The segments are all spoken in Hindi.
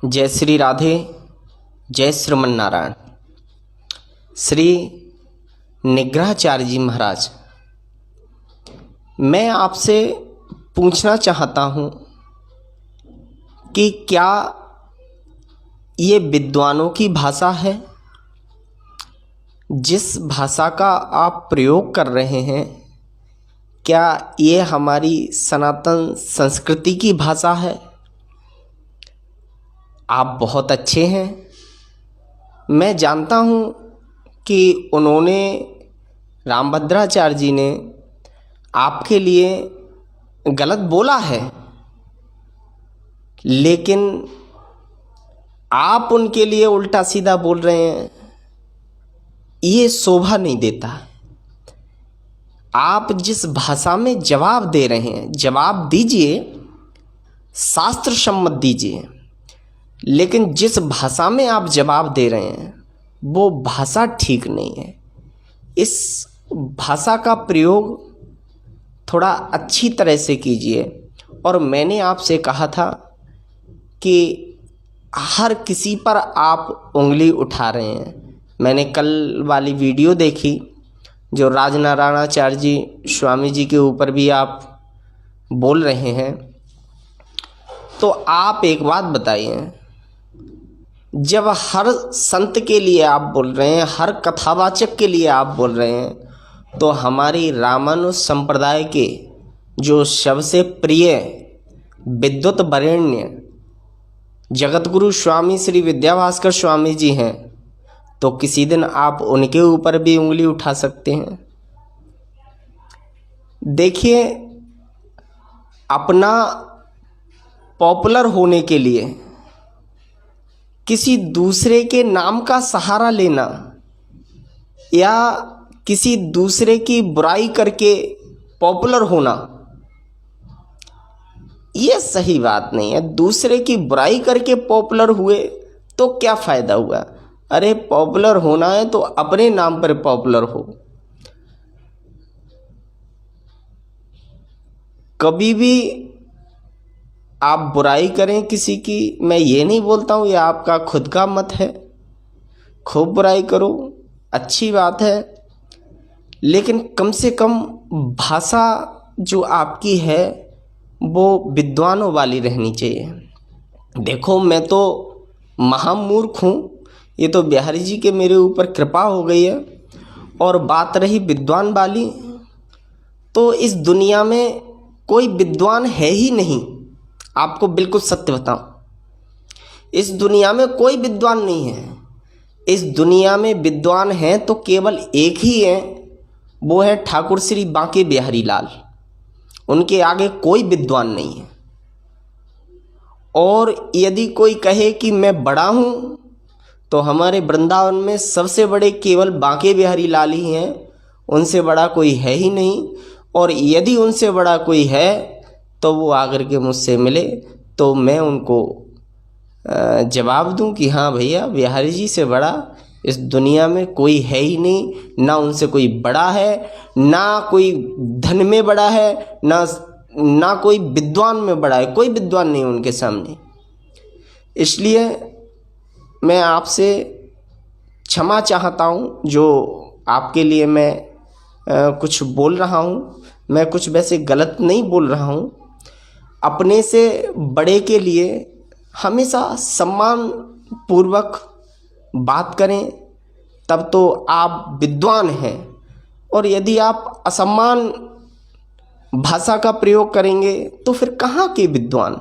जय श्री राधे, जय श्रीमन नारायण। श्री निग्रहाचार्य जी महाराज, मैं आपसे पूछना चाहता हूँ कि क्या ये विद्वानों की भाषा है? जिस भाषा का आप प्रयोग कर रहे हैं, क्या ये हमारी सनातन संस्कृति की भाषा है? आप बहुत अच्छे हैं। मैं जानता हूँ कि उन्होंने, रामभद्राचार्य जी ने आपके लिए गलत बोला है, लेकिन आप उनके लिए उल्टा सीधा बोल रहे हैं। ये शोभा नहीं देता। आप जिस भाषा में जवाब दे रहे हैं, जवाब दीजिए, शास्त्र सम्मत दीजिए, लेकिन जिस भाषा में आप जवाब दे रहे हैं वो भाषा ठीक नहीं है। इस भाषा का प्रयोग थोड़ा अच्छी तरह से कीजिए। और मैंने आपसे कहा था कि हर किसी पर आप उंगली उठा रहे हैं। मैंने कल वाली वीडियो देखी जो राजनारायणाचार्य जी स्वामी जी के ऊपर भी आप बोल रहे हैं। तो आप एक बात बताइए, जब हर संत के लिए आप बोल रहे हैं, हर कथावाचक के लिए आप बोल रहे हैं, तो हमारी रामानुज संप्रदाय के जो सबसे प्रिय विद्वत वरेण्य जगतगुरु स्वामी श्री विद्याभास्कर स्वामी जी हैं, तो किसी दिन आप उनके ऊपर भी उंगली उठा सकते हैं। देखिए, अपना पॉपुलर होने के लिए किसी दूसरे के नाम का सहारा लेना या किसी दूसरे की बुराई करके पॉपुलर होना, ये सही बात नहीं है। दूसरे की बुराई करके पॉपुलर हुए तो क्या फ़ायदा हुआ? अरे पॉपुलर होना है तो अपने नाम पर पॉपुलर हो। कभी भी आप बुराई करें किसी की, मैं ये नहीं बोलता हूँ, ये आपका खुद का मत है, खूब बुराई करो, अच्छी बात है, लेकिन कम से कम भाषा जो आपकी है वो विद्वानों वाली रहनी चाहिए। देखो, मैं तो महामूर्ख हूँ, ये तो बिहारी जी के मेरे ऊपर कृपा हो गई है। और बात रही विद्वान वाली, तो इस दुनिया में कोई विद्वान है ही नहीं। आपको बिल्कुल सत्य बताऊं, इस दुनिया में कोई विद्वान नहीं है। इस दुनिया में विद्वान हैं तो केवल एक ही है, वो है ठाकुर श्री बांके बिहारी लाल। उनके आगे कोई विद्वान नहीं है। और यदि कोई कहे कि मैं बड़ा हूँ, तो हमारे वृंदावन में सबसे बड़े केवल बांके बिहारी लाल ही हैं, उनसे बड़ा कोई है ही नहीं। और यदि उनसे बड़ा कोई है तो वो आकर के मुझसे मिले तो मैं उनको जवाब दूं कि हाँ भैया, बिहारी जी से बड़ा इस दुनिया में कोई है ही नहीं। ना उनसे कोई बड़ा है, ना कोई धन में बड़ा है, ना कोई विद्वान में बड़ा है। कोई विद्वान नहीं उनके सामने। इसलिए मैं आपसे क्षमा चाहता हूँ जो आपके लिए मैं कुछ बोल रहा हूँ। मैं कुछ वैसे गलत नहीं बोल रहा हूँ। अपने से बड़े के लिए हमेशा सम्मान पूर्वक बात करें, तब तो आप विद्वान हैं। और यदि आप असम्मान भाषा का प्रयोग करेंगे तो फिर कहाँ के विद्वान?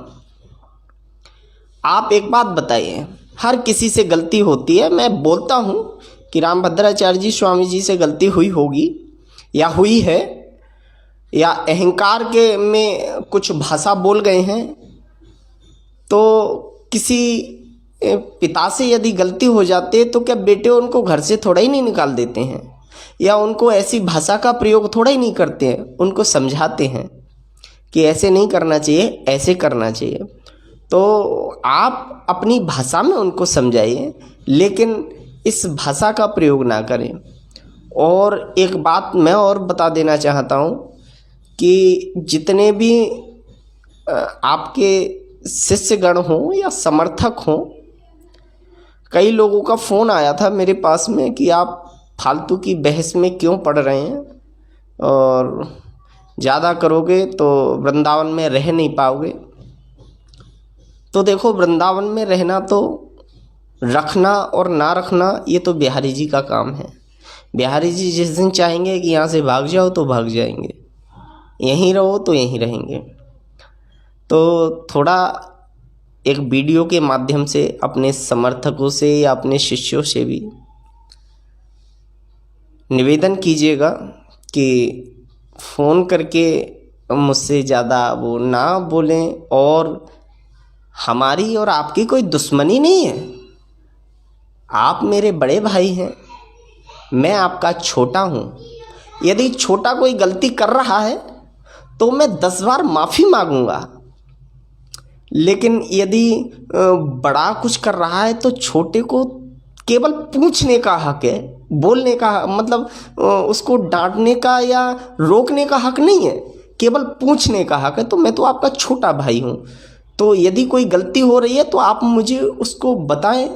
आप एक बात बताइए, हर किसी से गलती होती है। मैं बोलता हूँ कि रामभद्राचार्य जी स्वामी जी से गलती हुई होगी या हुई है, या अहंकार के में कुछ भाषा बोल गए हैं। तो किसी पिता से यदि गलती हो जाती है तो क्या बेटे उनको घर से थोड़ा ही नहीं निकाल देते हैं, या उनको ऐसी भाषा का प्रयोग थोड़ा ही नहीं करते हैं? उनको समझाते हैं कि ऐसे नहीं करना चाहिए, ऐसे करना चाहिए। तो आप अपनी भाषा में उनको समझाइए, लेकिन इस भाषा का प्रयोग ना करें। और एक बात मैं और बता देना चाहता हूँ कि जितने भी आपके शिष्यगण हों या समर्थक हों, कई लोगों का फ़ोन आया था मेरे पास में कि आप फालतू की बहस में क्यों पड़ रहे हैं और ज़्यादा करोगे तो वृंदावन में रह नहीं पाओगे। तो देखो, वृंदावन में रहना तो रखना और ना रखना ये तो बिहारी जी का काम है। बिहारी जी जिस दिन चाहेंगे कि यहाँ से भाग जाओ तो भाग जाएंगे, यहीं रहो तो यहीं रहेंगे। तो थोड़ा एक वीडियो के माध्यम से अपने समर्थकों से या अपने शिष्यों से भी निवेदन कीजिएगा कि फ़ोन करके मुझसे ज़्यादा वो ना बोलें। और हमारी और आपकी कोई दुश्मनी नहीं है, आप मेरे बड़े भाई हैं, मैं आपका छोटा हूँ। यदि छोटा कोई गलती कर रहा है तो मैं 10 बार माफ़ी मांगूंगा, लेकिन यदि बड़ा कुछ कर रहा है तो छोटे को केवल पूछने का हक है, बोलने का मतलब उसको डांटने का या रोकने का हक नहीं है, केवल पूछने का हक है। तो मैं तो आपका छोटा भाई हूँ, तो यदि कोई गलती हो रही है तो आप मुझे उसको बताएं,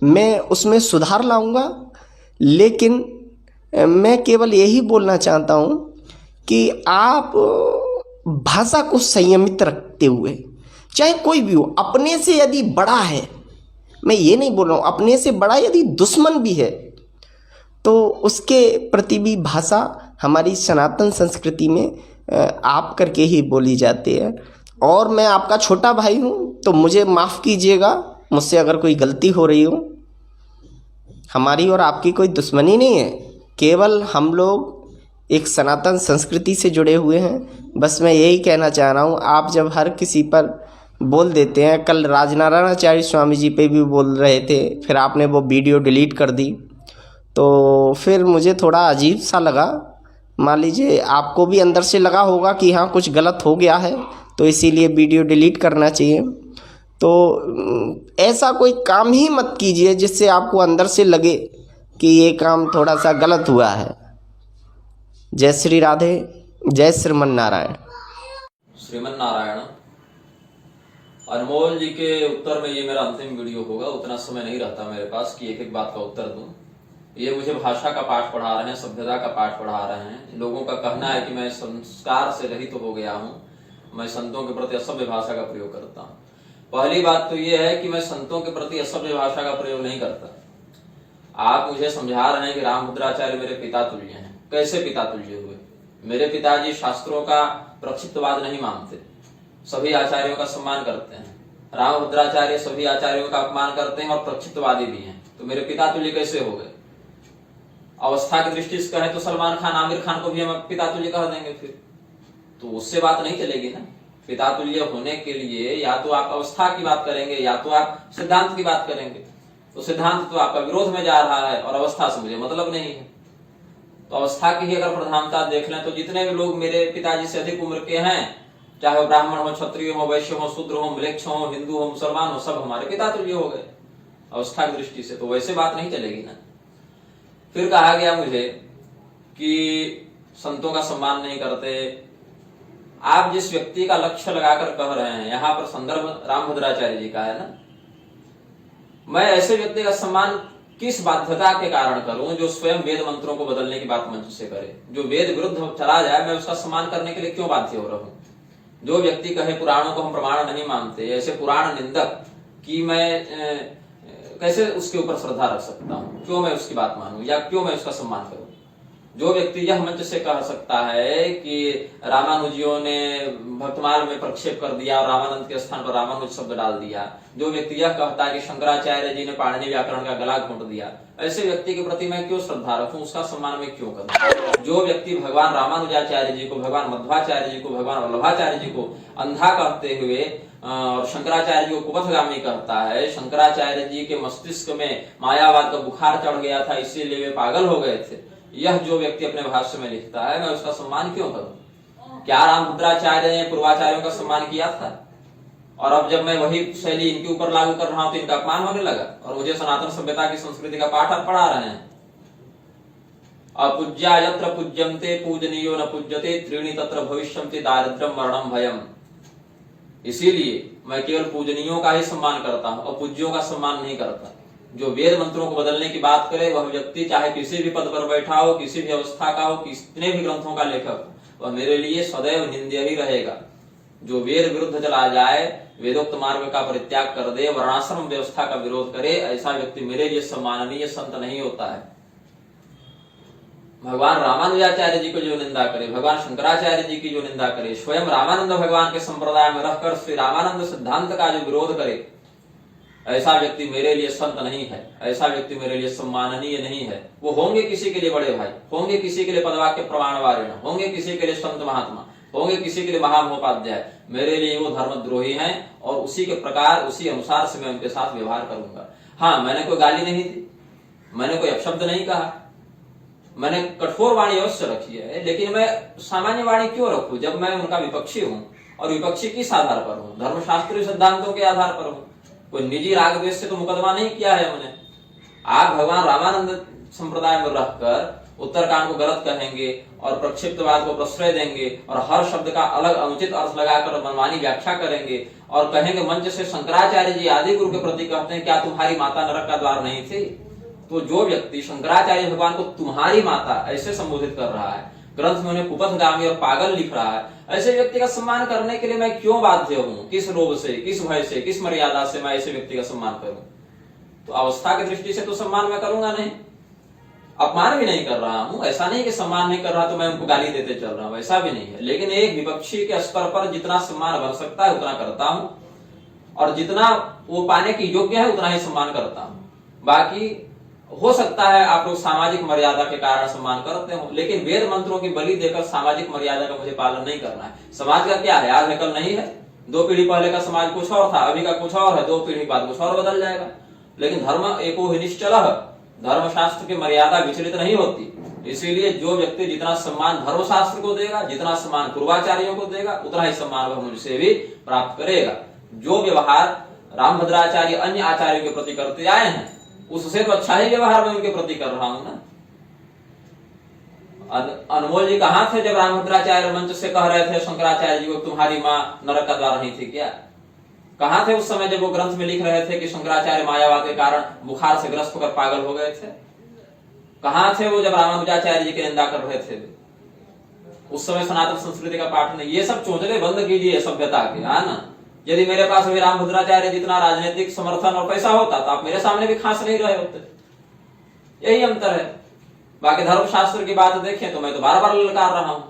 मैं उसमें सुधार लाऊंगा। लेकिन मैं केवल यही बोलना चाहता हूँ कि आप भाषा को संयमित रखते हुए, चाहे कोई भी हो, अपने से यदि बड़ा है, मैं ये नहीं बोल रहा हूँ, अपने से बड़ा यदि दुश्मन भी है तो उसके प्रति भी भाषा हमारी सनातन संस्कृति में आप करके ही बोली जाती है। और मैं आपका छोटा भाई हूँ तो मुझे माफ़ कीजिएगा, मुझसे अगर कोई गलती हो रही हो। हमारी और आपकी कोई दुश्मनी नहीं है, केवल हम लोग एक सनातन संस्कृति से जुड़े हुए हैं। बस मैं यही कहना चाह रहा हूँ। आप जब हर किसी पर बोल देते हैं, कल राजनारायणाचार्य स्वामी जी पे भी बोल रहे थे, फिर आपने वो वीडियो डिलीट कर दी, तो फिर मुझे थोड़ा अजीब सा लगा। मान लीजिए आपको भी अंदर से लगा होगा कि हाँ कुछ गलत हो गया है, तो इसीलिए वीडियो डिलीट करना चाहिए। तो ऐसा कोई काम ही मत कीजिए जिससे आपको अंदर से लगे कि ये काम थोड़ा सा गलत हुआ है। जय श्री राधे, जय श्रीमन नारायण। श्रीमन नारायण। अनमोल जी के उत्तर में ये मेरा अंतिम वीडियो होगा। उतना समय नहीं रहता मेरे पास कि एक एक बात का उत्तर दूं। ये मुझे भाषा का पाठ पढ़ा रहे हैं, सभ्यता का पाठ पढ़ा रहे हैं। लोगों का कहना है कि मैं संस्कार से रहित हो गया हूं, मैं संतों के प्रति असभ्य भाषा का प्रयोग करता हूं। पहली बात तो ये है कि मैं संतों के प्रति असभ्य भाषा का प्रयोग नहीं करता। आप मुझे समझा रहे हैं कि रामभद्राचार्य मेरे पिता तुल्य हैं। कैसे पिता तुल्य हुए? मेरे पिताजी शास्त्रों का प्रक्षिप्तवाद नहीं मानते, सभी आचार्यों का सम्मान करते हैं। रामभद्राचार्य सभी आचार्यों का अपमान करते हैं और प्रक्षिप्तवादी भी हैं। तो मेरे पिता तुल्य कैसे हो गए? अवस्था की दृष्टि से कहें तो सलमान खान, आमिर खान को भी हम पिता तुल्य कह देंगे, फिर तो उससे बात नहीं चलेगी ना। पिता तुल्य होने के लिए या तो आप अवस्था की बात करेंगे या तो आप सिद्धांत की बात करेंगे। तो सिद्धांत तो आपका विरोध में जा रहा है और अवस्था से मुझे मतलब नहीं है। तो अवस्था की ही अगर प्रधानता देख लें तो जितने भी लोग मेरे पिताजी से अधिक उम्र के हैं, चाहे वो ब्राह्मण हो, क्षत्रिय हो, वैश्य हो, शूद्र हो, म्लेच्छ हो, हिंदू हो, मुसलमान हो, सब हमारे पिता तुल्य हो गए अवस्था की दृष्टि से। तो वैसे बात नहीं चलेगी ना। फिर कहा गया मुझे कि संतों का सम्मान नहीं करते। आप जिस व्यक्ति का लक्ष्य लगाकर कह रहे हैं, यहां पर संदर्भ रामभद्राचार्य जी का है ना, मैं ऐसे व्यक्ति का सम्मान किस बाध्यता के कारण करूं जो स्वयं वेद मंत्रों को बदलने की बात मंच से करे? जो वेद विरुद्ध चला जाए, मैं उसका सम्मान करने के लिए क्यों बाध्य हो रहा हूं? जो व्यक्ति कहे पुराणों को हम प्रमाण नहीं मानते, ऐसे पुराण निंदक की मैं कैसे उसके ऊपर श्रद्धा रख सकता हूं? क्यों मैं उसकी बात मानूं या क्यों मैं उसका सम्मान करूं? जो व्यक्ति यह मंच से कह सकता है कि रामानुजियों ने भक्तमाल में प्रक्षेप कर दिया और रामानंद के स्थान पर रामानुज शब्द डाल दिया, जो व्यक्ति यह कहता है कि शंकराचार्य जी ने पाणिनि व्याकरण का गला घोंट दिया, ऐसे व्यक्ति के प्रति मैं क्यों श्रद्धा रखूं? उसका सम्मान मैं क्यों करूं? जो व्यक्ति भगवान रामानुजाचार्य जी को, भगवान मध्वाचार्य जी को, भगवान वल्लभाचार्य जी को अंधा कहते हुए और शंकराचार्य जी को कुपथगामी कहता है, शंकराचार्य जी के मस्तिष्क में मायावाद का बुखार चढ़ गया था इसीलिए वे पागल हो गए थे, यह जो व्यक्ति अपने भाष्य में लिखता है, मैं उसका सम्मान क्यों करूं? क्या रामभद्राचार्य ने पूर्वाचार्यों का सम्मान किया था? और अब जब मैं वही शैली इनके ऊपर लागू कर रहा हूं तो इनका अपमान होने लगा और मुझे सनातन सभ्यता की संस्कृति का पाठ आप पढ़ा रहे हैं। अपूज्या यत्र पूज्यन्ते पूजनीयो न पूज्यते त्रीणि तत्र भविष्यन्ति दारिद्र्यं मरणं भयम्। इसीलिए मैं केवल पूजनीयों का ही सम्मान करता हूं और पूज्यों का सम्मान नहीं करता। जो वेद मंत्रों को बदलने की बात करे वह व्यक्ति चाहे किसी भी पद पर बैठा हो, किसी भी अवस्था का हो, कितने भी ग्रंथों का लेखक हो, वह मेरे लिए सदैव निंद्य ही रहेगा। जो वेद विरुद्ध चला जाए, वेदोक्त मार्ग का परित्याग कर दे, वर्णाश्रम व्यवस्था का विरोध करे, ऐसा व्यक्ति मेरे लिए सम्माननीय संत नहीं होता है। भगवान रामानुजाचार्य जी को जो निंदा करे, भगवान शंकराचार्य जी की जो निंदा करे, स्वयं रामानंद भगवान के संप्रदाय में रहकर श्री रामानंद सिद्धांत का जो विरोध करे, ऐसा व्यक्ति मेरे लिए संत नहीं है, ऐसा व्यक्ति मेरे लिए सम्माननीय नहीं है। वो होंगे किसी के लिए बड़े भाई, होंगे किसी के लिए पदवाक्य प्रमाण वारिण, होंगे किसी के लिए संत महात्मा, होंगे किसी के लिए महामहोपाध्याय, मेरे लिए वो धर्मद्रोही हैं और उसी के प्रकार उसी अनुसार से मैं उनके साथ व्यवहार करूंगा। हाँ, मैंने कोई गाली नहीं दी, मैंने कोई अपशब्द नहीं कहा, मैंने कठोर वाणी अवश्य रखी है, लेकिन मैं सामान्य वाणी क्यों रखूं जब मैं उनका विपक्षी हूं? और विपक्षी किस आधार पर हूं? धर्मशास्त्रीय सिद्धांतों के आधार पर हूं। कोई निजी राग द्वेष से तो मुकदमा नहीं किया है हमने। आप भगवान रामानंद संप्रदाय में रहकर उत्तरकांड को गलत कहेंगे और प्रक्षिप्तवाद को प्रश्रय देंगे और हर शब्द का अलग अनुचित अर्थ लगाकर मनमानी व्याख्या करेंगे और कहेंगे मंच से शंकराचार्य जी आदि गुरु के प्रति कहते हैं क्या तुम्हारी माता नरक का द्वार नहीं थी? तो जो व्यक्ति शंकराचार्य भगवान को तुम्हारी माता ऐसे संबोधित कर रहा है, ग्रंथ में उन्हें कुपथगामी और पागल लिख रहा है, ऐसे व्यक्ति का सम्मान करने के लिए मैं क्यों बाध्य हूं? किस लोभ से, किस भय से, किस मर्यादा से मैं ऐसे व्यक्ति का सम्मान करूं? तो अवस्था की दृष्टि से तो सम्मान मैं करूंगा नहीं, अपमान भी नहीं कर रहा हूं। ऐसा नहीं कि सम्मान नहीं कर रहा तो मैं उनको गाली देते चल रहा हूं, ऐसा भी नहीं है। लेकिन एक विपक्षी के स्तर पर जितना सम्मान बन सकता है उतना करता हूं और जितना वो पाने की योग्य है उतना ही सम्मान करता हूं। बाकी हो सकता है आप लोग सामाजिक मर्यादा के कारण सम्मान करते हो, लेकिन वेद मंत्रों की बलि देकर सामाजिक मर्यादा का मुझे पालन नहीं करना है। समाज का क्या है, आज है कल नहीं है। 2 पीढ़ी पहले का समाज कुछ और था, अभी का कुछ और है, 2 पीढ़ी बाद कुछ और बदल जाएगा। लेकिन धर्म एको ही निश्चलः, धर्मशास्त्र की मर्यादा विचलित नहीं होती। इसीलिए जो व्यक्ति जितना सम्मान धर्मशास्त्र को देगा, जितना सम्मान पूर्वाचार्यों को देगा, उतना ही सम्मान वह मुझसे भी प्राप्त करेगा। जो व्यवहार रामभद्राचार्य अन्य आचार्यों के प्रति करते आए हैं उससे तो अच्छा ही व्यवहार मैं उनके प्रति कर रहा हूं ना। अनमोल जी कहां थे जब रामभद्राचार्य मंच से कह रहे थे शंकराचार्य जी को तुम्हारी मां नरक का द्वार नहीं थी क्या? कहां थे उस समय जब वो ग्रंथ में लिख रहे थे कि शंकराचार्य मायावाद के कारण बुखार से ग्रस्त होकर पागल हो गए थे? कहां थे वो जब रामानुजाचार्य जी की निंदा कर रहे थे? उस समय सनातन संस्कृति का पाठ नहीं। ये सब चोचले बंद कीजिए सभ्यता के, है ना। यदि मेरे पास अभी रामभद्राचार्य जितना राजनीतिक समर्थन और पैसा होता तो आप मेरे सामने भी खांस नहीं रहे होते। यही अंतर है। बाकी धर्मशास्त्र की बात देखें तो मैं तो बार बार ललकार रहा हूं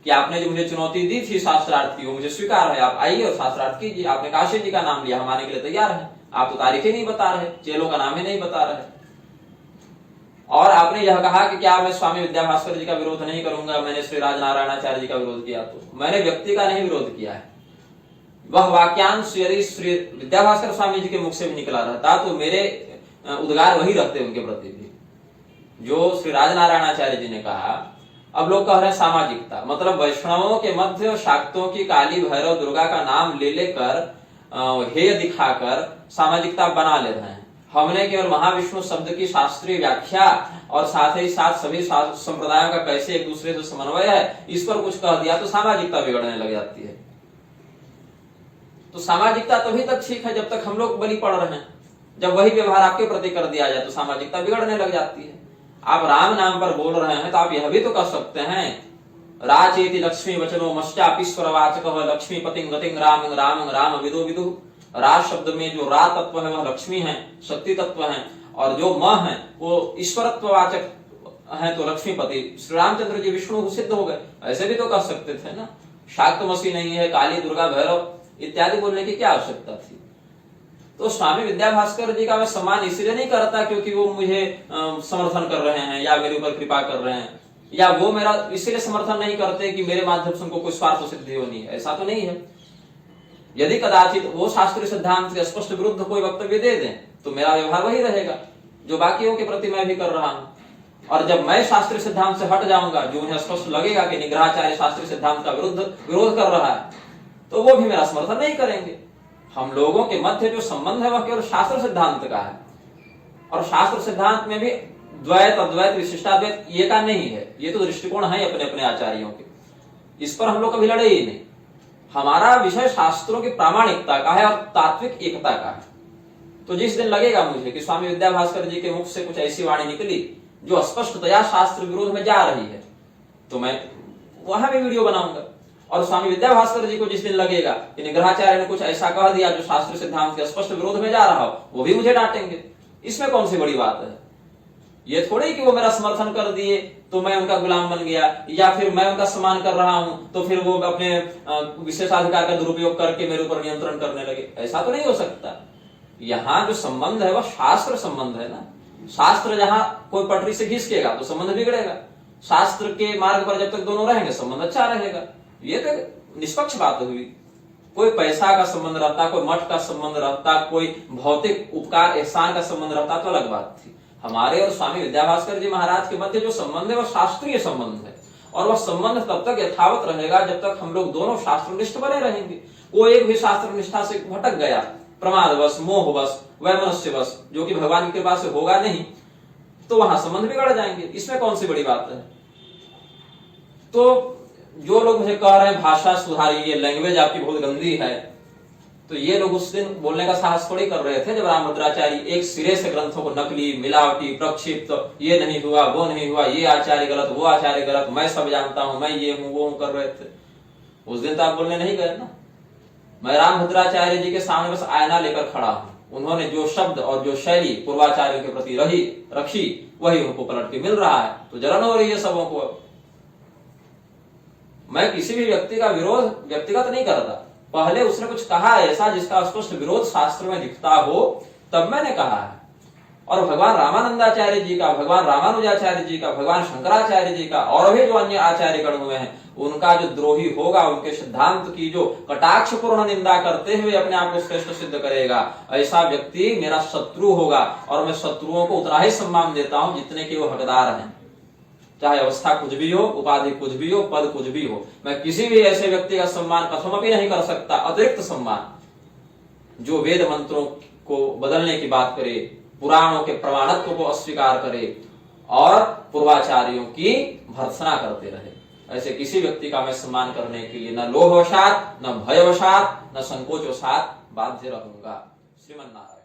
कि आपने जो मुझे चुनौती दी थी शास्त्रार्थ की वो मुझे स्वीकार है। आप आइए और शास्त्रार्थ कीजिए। आपने काशी जी का नाम लिया, हम आने के लिए तैयार है। आप तो तारीख ही नहीं बता रहे, चेलों का नाम ही नहीं बता रहे। और आपने यह कहा कि क्या मैं स्वामी विद्याभास्कर जी का विरोध नहीं करूंगा, मैंने श्री राजनारायणाचार्य जी का विरोध किया। तो मैंने व्यक्ति का नहीं विरोध किया है। वह वाक्यांश यदि श्री विद्याभास्कर स्वामी जी के मुख से भी निकला रहता तो मेरे उद्गार वही रखते उनके प्रति भी। जो श्री राजनारायणाचार्य जी ने कहा, अब लोग कह रहे हैं सामाजिकता, मतलब वैष्णवों के मध्य शाक्तों की काली भैरव दुर्गा का नाम ले लेकर हेय दिखाकर सामाजिकता बना ले रहे हैं। हमने केवल महाविष्णु शब्द की शास्त्रीय व्याख्या और साथ ही साथ सभी संप्रदायों का कैसे एक दूसरे से समन्वय है इस पर कुछ कह दिया तो सामाजिकता बिगड़ने लग जाती है। तो सामाजिकता तभी तक ठीक है जब तक हम लोग बलि पड़ रहे हैं। जब वही व्यवहार आपके प्रति कर दिया जाए तो सामाजिकता बिगड़ने लग जाती है। आप राम नाम पर बोल रहे हैं तो आप यह भी तो कह सकते हैं राचेति लक्ष्मी वचनो मश्चापीश्वरवाचक लक्ष्मी पतिं गतिं राम राम राम विदु विदु। रा शब्द में जो रा तत्व है वह लक्ष्मी है, शक्ति तत्व है, और जो म है वो ईश्वरत्ववाचक है तो लक्ष्मीपति। श्री रामचंद्र जी विष्णु सिद्ध हो गए, ऐसे भी तो कह सकते थे ना। शाक्तमसी नहीं है, काली दुर्गा भैरव इत्यादि बोलने की क्या आवश्यकता थी। तो स्वामी विद्याभास्कर जी का मैं सम्मान इसलिए नहीं करता क्योंकि वो मुझे समर्थन कर रहे हैं या मेरे ऊपर कृपा कर रहे हैं, या वो मेरा इसलिए समर्थन नहीं करते कि मेरे माध्यम से उनको कोई स्वार्थ सिद्धि होनी है, ऐसा तो नहीं है। यदि कदाचित वो शास्त्रीय सिद्धांत के स्पष्ट विरुद्ध कोई वक्तव्य दे दें तो मेरा व्यवहार वही रहेगा जो बाकियों के प्रति मैं भी कर रहा हूं। और जब मैं शास्त्रीय सिद्धांत से हट जाऊंगा, जो उन्हें स्पष्ट लगेगा कि निग्रहाचार्य शास्त्रीय सिद्धांत का विरोध कर रहा है, तो वो भी मेरा समर्थन नहीं करेंगे। हम लोगों के मध्य जो संबंध है वह केवल शास्त्र सिद्धांत का है, और शास्त्र सिद्धांत में भी द्वैत अद्वैत विशिष्टाद्वैत ये का नहीं है। ये तो दृष्टिकोण है अपने अपने आचार्यों के, इस पर हम लोग कभी लड़े ही नहीं। हमारा विषय शास्त्रों की प्रामाणिकता का है और तात्विक एकता का है। तो जिस दिन लगेगा मुझे कि स्वामी विद्याभास्कर जी के मुख से कुछ ऐसी वाणी निकली जो स्पष्टतया शास्त्र विरोध में जा रही है, तो मैं वहां भी वीडियो बनाऊंगा। और स्वामी विद्याभास्कर जी को जिस दिन लगेगा कि निग्रहाचार्य ने कुछ ऐसा कह दिया जो शास्त्र सिद्धांत के स्पष्ट विरोध में जा रहा हो, वो भी मुझे डांटेंगे। इसमें कौन सी बड़ी बात है? ये थोड़ी कि वो मेरा समर्थन कर दिए तो मैं उनका गुलाम बन गया, या फिर मैं उनका सम्मान कर रहा हूं तो फिर वो अपने विशेषाधिकार का दुरुपयोग करके मेरे ऊपर नियंत्रण करने लगे। ऐसा तो नहीं हो सकता। यहाँ जो संबंध है वह शास्त्र संबंध है ना। शास्त्र जहां कोई पटरी से घिसकेगा तो संबंध बिगड़ेगा, शास्त्र के मार्ग पर जब तक दोनों रहेंगे संबंध अच्छा रहेगा। ये तो निष्पक्ष बात हुई। कोई पैसा का संबंध रहता, कोई मठ का संबंध रहता, कोई भौतिक उपकार एहसान का संबंध रहता तो अलग बात थी। हमारे और स्वामी विद्याभास्कर जी महाराज के मध्य जो संबंध है वह शास्त्रीय संबंध है, और वह संबंध तब तक यथावत रहेगा जब तक हम लोग दोनों शास्त्रनिष्ठ बने रहेंगे। वो एक भी शास्त्र निष्ठा से भटक गया, प्रमादवश, मोहवश, वैमनस्यवश, जो कि भगवान की कृपा से होगा नहीं, तो वहां संबंध बिगड़ जाएंगे। इसमें कौन सी बड़ी बात है? तो जो लोग मुझे कह रहे हैं भाषा सुधारिए, लैंग्वेज आपकी बहुत गंदी है, तो ये लोग उस दिन बोलने का साहस थोड़ी कर रहे थे जब रामभद्राचार्य एक सिरे से ग्रंथों को नकली, मिलावटी, प्रक्षिप्त, ये नहीं हुआ, वो नहीं हुआ, ये आचार्य गलत, वो आचार्य गलत, मैं सब जानता हूं, मैं ये हूं, वो हूं कर रहे थे। उस दिन तो आप बोलने नहीं गए ना। मैं रामभद्राचार्य जी के सामने बस आईना लेकर खड़ा हूं। उन्होंने जो शब्द और जो शैली पूर्वाचार्यों के प्रति रखी वही उनको पलट के मिल रहा है, तो जलन हो रही है सबों को। मैं किसी भी व्यक्ति का विरोध व्यक्तिगत नहीं करता। पहले उसने कुछ कहा ऐसा जिसका स्पष्ट विरोध शास्त्र में दिखता हो, तब मैंने कहा है। और भगवान रामानंदाचार्य जी का, भगवान रामानुजाचार्य जी का, भगवान शंकराचार्य जी का और भी जो अन्य आचार्य गण हुए हैं, उनका जो द्रोही होगा, उनके सिद्धांत की जो कटाक्षपूर्ण निंदा करते हुए अपने आप को श्रेष्ठ सिद्ध करेगा, ऐसा व्यक्ति मेरा शत्रु होगा। और मैं शत्रुओं को उतना ही सम्मान देता हूं जितने के वो हकदार हैं, चाहे अवस्था कुछ भी हो, उपाधि कुछ भी हो, पद कुछ भी हो। मैं किसी भी ऐसे व्यक्ति का सम्मान कथमपि नहीं कर सकता, अतिरिक्त सम्मान, जो वेद मंत्रों को बदलने की बात करे, पुराणों के प्रमाणत्व को अस्वीकार करे और पूर्वाचार्यों की भर्त्सना करते रहे। ऐसे किसी व्यक्ति का मैं सम्मान करने के लिए न लोभवशात, न भयवशात, न संकोचवशात बाध्य रहूंगा। श्रीमन्नारायण।